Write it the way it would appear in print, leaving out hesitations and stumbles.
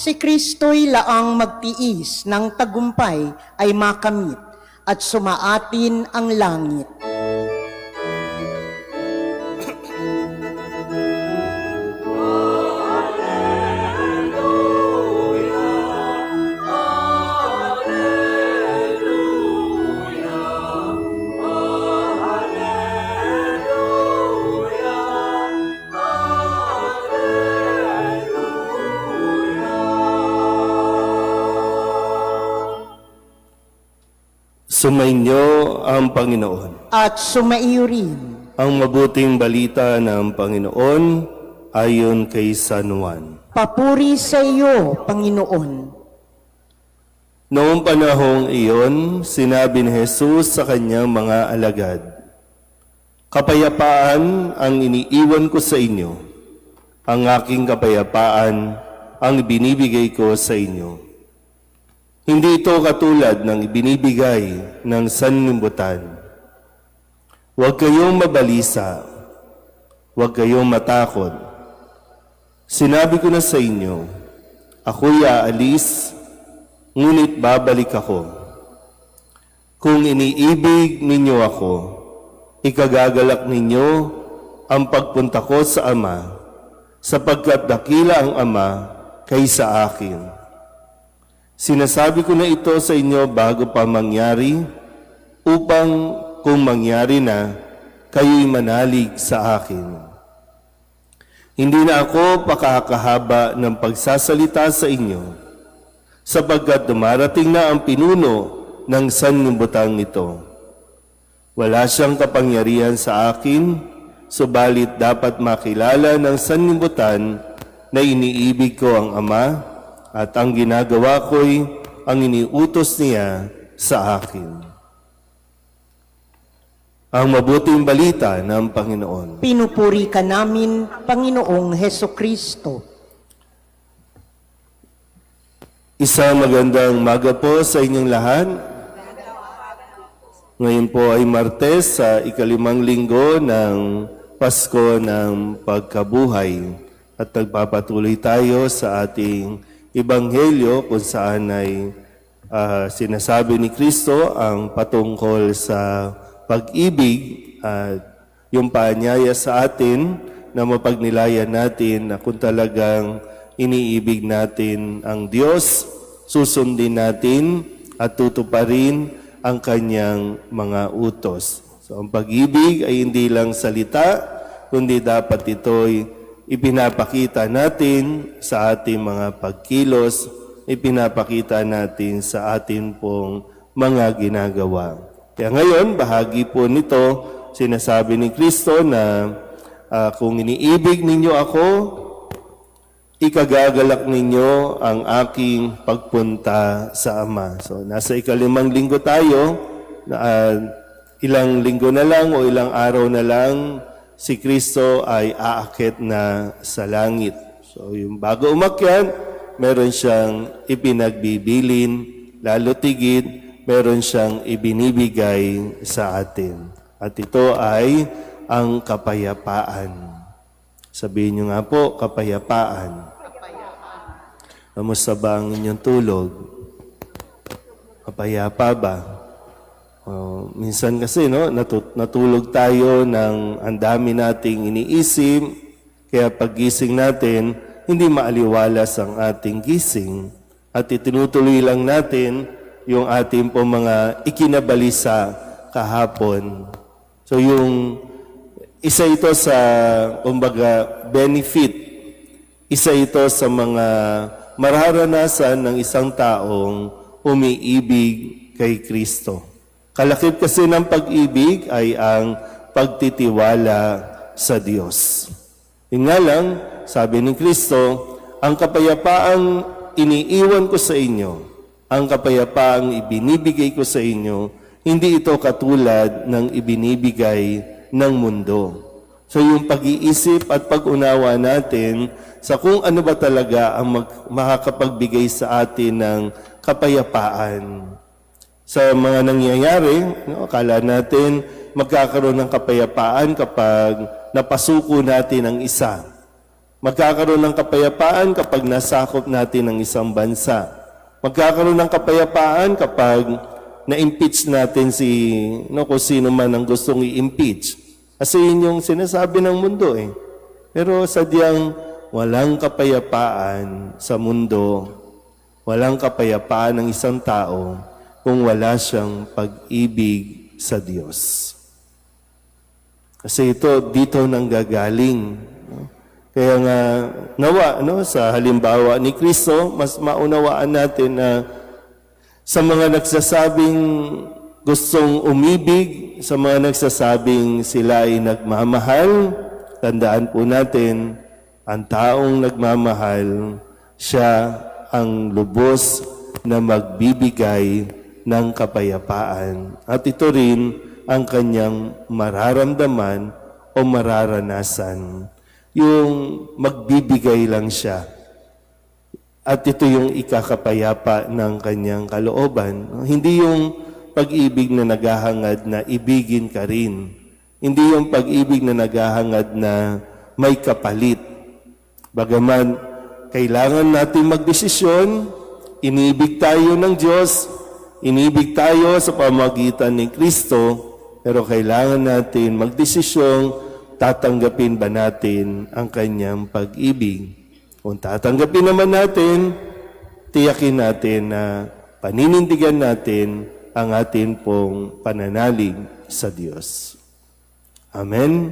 si Kristo'y laang magtiis ng tagumpay ay makamit at sumaatin ang langit. Sumainyo ang Panginoon. At sumaiyo rin. Ang mabuting balita ng Panginoon ayon kay San Juan. Papuri sa iyo, Panginoon. Noong panahong iyon, sinabi ni Jesus sa kanyang mga alagad, "Kapayapaan ang iniiwan ko sa inyo. Ang aking kapayapaan ang ibinibigay ko sa inyo. Hindi ito katulad ng ibinibigay ng sanlibutan. Huwag kayong mabalisa, huwag kayong matakot. Sinabi ko na sa inyo, ako'y aalis, ngunit babalik ako. Kung iniibig ninyo ako, ikagagalak ninyo ang pagpunta ko sa Ama, sapagkat dakila ang Ama kaysa akin. Sinasabi ko na ito sa inyo bago pa mangyari, upang kung mangyari na, kayo'y manalig sa akin. Hindi na ako pakakahaba ng pagsasalita sa inyo, sapagkat dumarating na ang pinuno ng sanlibutan ito. Wala siyang kapangyarihan sa akin, subalit dapat makilala ng sanlibutan na iniibig ko ang Ama, at ang ginagawa ko'y ang iniutos niya sa akin." Ang mabuting balita ng Panginoon. Pinupuri ka namin, Panginoong Hesukristo. Isang magandang umaga po sa inyong lahat. Ngayon po ay Martes sa ikalimang linggo ng Pasko ng Pagkabuhay. At nagpapatuloy tayo sa ating Ebanghelyo kung saan ay sinasabi ni Kristo ang patungkol sa pag-ibig at yung paanyaya sa atin na mapagnilayan natin na kung talagang iniibig natin ang Diyos, susundin natin at tutuparin ang kanyang mga utos. So ang pag-ibig ay hindi lang salita, kundi dapat ito'y ipinapakita natin sa ating mga pagkilos, ipinapakita natin sa ating pong mga ginagawa. Kaya ngayon, bahagi po nito, sinasabi ni Kristo na kung iniibig ninyo ako, ikagagalak ninyo ang aking pagpunta sa Ama. So, nasa ikalimang linggo tayo, ilang linggo na lang o ilang araw na lang, si Kristo ay aakyat na sa langit. So yung bago umakyat, meron siyang ipinagbibilin, lalo tigit, meron siyang ibinibigay sa atin. At ito ay ang kapayapaan. Sabihin niyo nga po, kapayapaan. Kamusta ba ang inyong tulog? Kapayapa ba? Minsan kasi natulog tayo ng ang dami nating iniisip, kaya paggising natin, hindi maaliwalas ang ating gising at itinutuloy lang natin yung ating po mga ikinabalisa kahapon. So yung isa ito sa kumbaga benefit, isa ito sa mga mararanasan ng isang taong umiibig kay Kristo. Kalakip kasi ng pag-ibig ay ang pagtitiwala sa Diyos. Yun nga lang, sabi ni Kristo, ang kapayapaang iniiwan ko sa inyo, ang kapayapaang ibinibigay ko sa inyo, hindi ito katulad ng ibinibigay ng mundo. So yung pag-iisip at pag-unawa natin sa kung ano ba talaga ang makakapagbigay sa atin ng kapayapaan. Sa mga nangyayari, akala natin magkakaroon ng kapayapaan kapag napasuko natin ang isa. Magkakaroon ng kapayapaan kapag nasakop natin ang isang bansa. Magkakaroon ng kapayapaan kapag na-impeach natin kung sino man ang gustong i-impeach. Kasi yun yung sinasabi ng mundo eh. Pero sadyang walang kapayapaan sa mundo, walang kapayapaan ng isang tao kung wala siyang pag-ibig sa Diyos. Kasi dito nanggagaling. No? Kaya nga, sa halimbawa ni Kristo, mas maunawaan natin na sa mga nagsasabing gustong umibig, sa mga nagsasabing sila ay nagmamahal, tandaan po natin, ang taong nagmamahal, siya ang lubos na magbibigay ng kapayapaan. At ito rin ang kanyang mararamdaman o mararanasan. Yung magbibigay lang siya. At ito yung ikakapayapa ng kanyang kalooban. Hindi yung pag-ibig na naghahangad na ibigin ka rin. Hindi yung pag-ibig na naghahangad na may kapalit. Bagaman, kailangan natin magdesisyon, inibig tayo ng Diyos, inibig tayo sa pamagitan ni Kristo, pero kailangan natin magdesisyong tatanggapin ba natin ang kanyang pag-ibig. Kung tatanggapin naman natin, tiyakin natin na paninindigan natin ang atin pong pananalig sa Diyos. Amen.